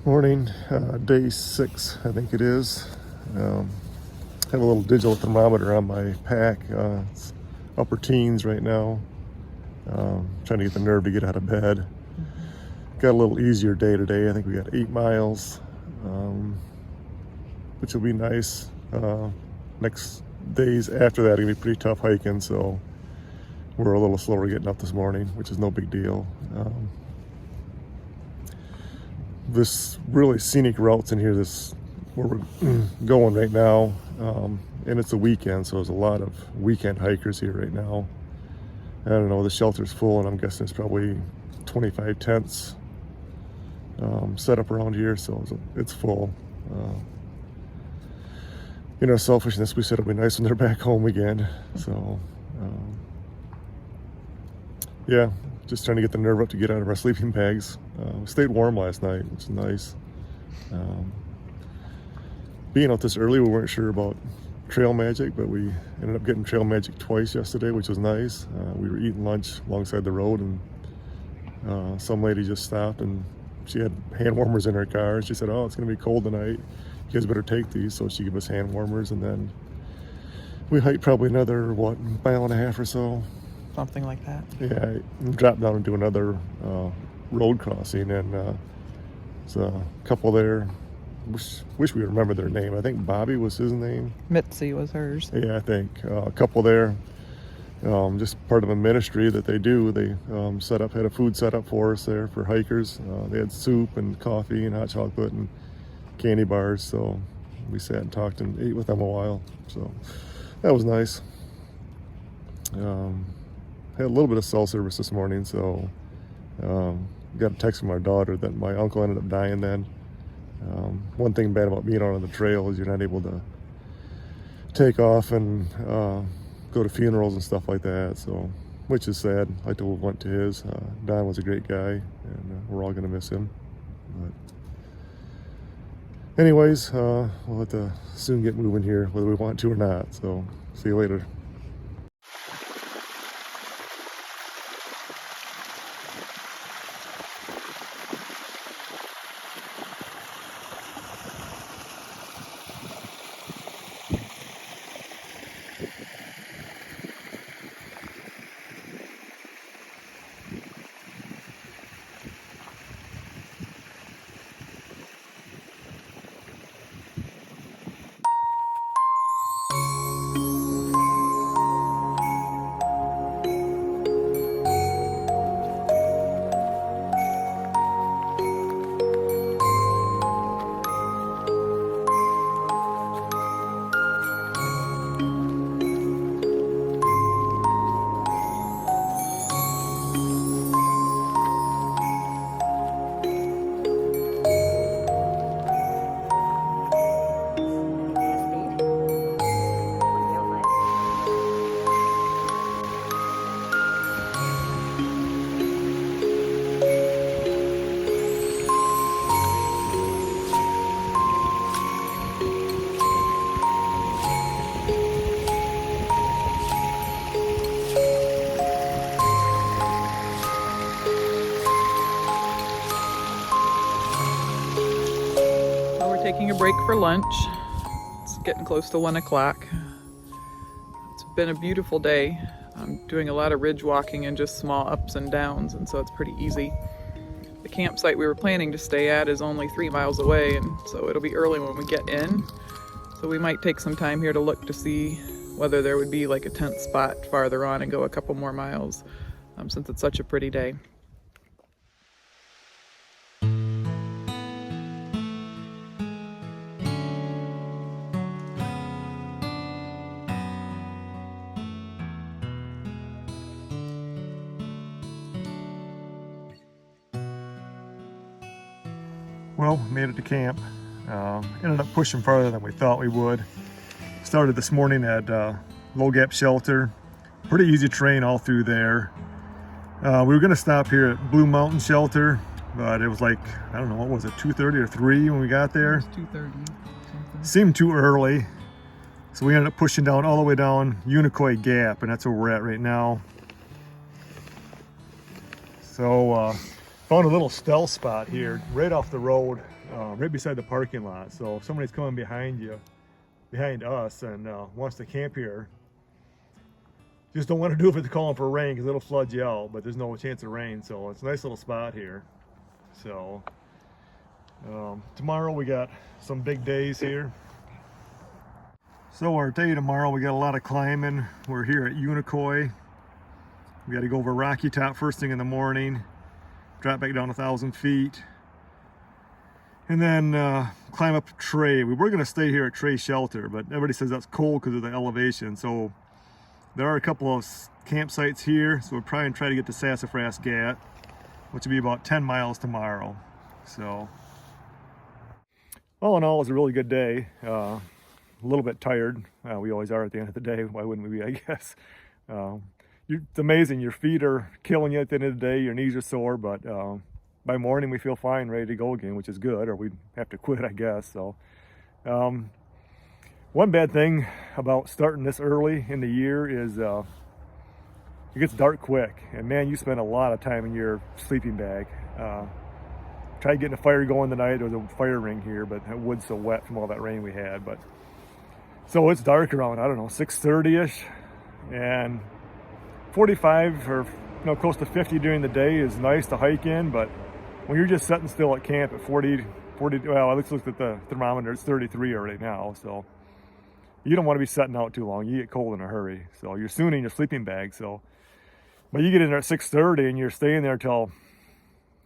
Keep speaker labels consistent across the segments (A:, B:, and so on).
A: Morning, day 6, I think it is. Have a little digital thermometer on my pack. It's upper teens right now. Trying to get the nerve to get out of bed. Got a little easier day today. I think we got 8 miles, which will be nice. Next days after that are gonna be pretty tough hiking, so we're a little slower getting up this morning, which is no big deal. This really scenic routes in here, this where we're going right now, and it's a weekend, so there's a lot of weekend hikers here right now. I don't know, the shelter's full, and I'm guessing there's probably 25 tents set up around here, so it's full. Selfishness, we said it'll be nice when they're back home again, so yeah, just trying to get the nerve up to get out of our sleeping bags. We stayed warm last night, which is nice. Being out this early, we weren't sure about trail magic, but we ended up getting trail magic twice yesterday, which was nice. We were eating lunch alongside the road, and some lady just stopped, and she had hand warmers in her car. She said, "Oh, it's going to be cold tonight. You guys better take these." So she gave us hand warmers, and then we hiked probably another, mile and a half or so.
B: Something like that.
A: Yeah, I dropped down and do another road crossing, and there's a couple there. Wish we remember their name. I think Bobby was his name.
B: Mitzi was hers.
A: Yeah, I think a couple there. Just part of a ministry that they do. They had a food set up for us there for hikers. They had soup and coffee and hot chocolate and candy bars. So we sat and talked and ate with them a while. So that was nice. Had a little bit of cell service this morning, so got a text from our daughter that my uncle ended up dying then. One thing bad about being out on the trail is you're not able to take off and go to funerals and stuff like that, so which is sad. I went to his. Don was a great guy, and we're all gonna miss him. But anyways, we'll have to soon get moving here, whether we want to or not. So see you later.
B: Taking a break for lunch. It's getting close to 1 o'clock. It's been a beautiful day. I'm doing a lot of ridge walking and just small ups and downs, and so it's pretty easy. The campsite we were planning to stay at is only 3 miles away, and so it'll be early when we get in. So we might take some time here to look to see whether there would be like a tent spot farther on and go a couple more miles, since it's such a pretty day.
A: Well, made it to camp. Ended up pushing farther than we thought we would. Started this morning at Low Gap Shelter. Pretty easy terrain all through there. We were going to stop here at Blue Mountain Shelter, but it was like, I don't know, what was it, 2:30 or 3 when we got there?
B: It was 2:30.
A: Seemed too early. So we ended up pushing down all the way down Unicoi Gap, and that's where we're at right now. So Found a little stealth spot here, right off the road, right beside the parking lot. So if somebody's coming behind us, and wants to camp here, just don't want to do it if it's calling for rain, because it'll flood you out. But there's no chance of rain, so it's a nice little spot here. So tomorrow we got some big days here. So our day tomorrow, we got a lot of climbing. We're here at Unicoi. We got to go over Rocky Top first thing in the morning, drop back down 1,000 feet, and then climb up Trey. We were going to stay here at Trey Shelter, but everybody says that's cold because of the elevation. So there are a couple of campsites here, so we'll probably try to get to Sassafras Gap, which will be about 10 miles tomorrow. So all in all, it was a really good day. A little bit tired. We always are at the end of the day. Why wouldn't we be, I guess? It's amazing. Your feet are killing you at the end of the day. Your knees are sore, but by morning we feel fine, ready to go again, which is good, or we'd have to quit, I guess. So one bad thing about starting this early in the year is it gets dark quick, and man, you spend a lot of time in your sleeping bag. Tried getting a fire going tonight. There was a fire ring here, but the wood's so wet from all that rain we had. But so it's dark around, I don't know, 6:30ish, and 45 or close to 50 during the day is nice to hike in. But when you're just sitting still at camp at 40, well, let's look at the thermometer, it's 33 already now. So you don't want to be sitting out too long. You get cold in a hurry. So you're soon in your sleeping bag. So, but you get in there at 6:30 and you're staying there till,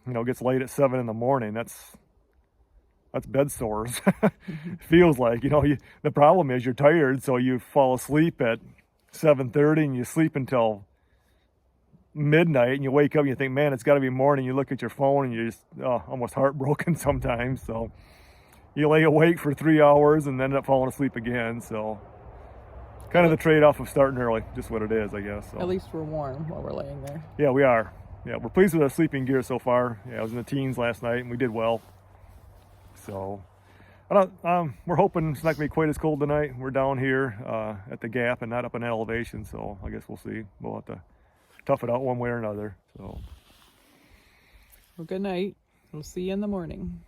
A: it gets late at 7 in the morning. That's bed sores. Feels like, the problem is you're tired. So you fall asleep at 7:30 and you sleep until midnight, and you wake up and you think, man, it's got to be morning. You look at your phone and you're just almost heartbroken sometimes. So you lay awake for 3 hours and end up falling asleep again. So kind of the trade-off of starting early, just what it is, I guess. So.
B: At least we're warm while we're laying there.
A: Yeah, we are. Yeah, we're pleased with our sleeping gear so far. Yeah, I was in the teens last night and we did well. So we're hoping it's not gonna be quite as cold tonight. We're down here at the gap and not up in elevation, so I guess we'll see. We'll have to tough it out one way or another. So
B: Well, good night. We'll see you in the morning.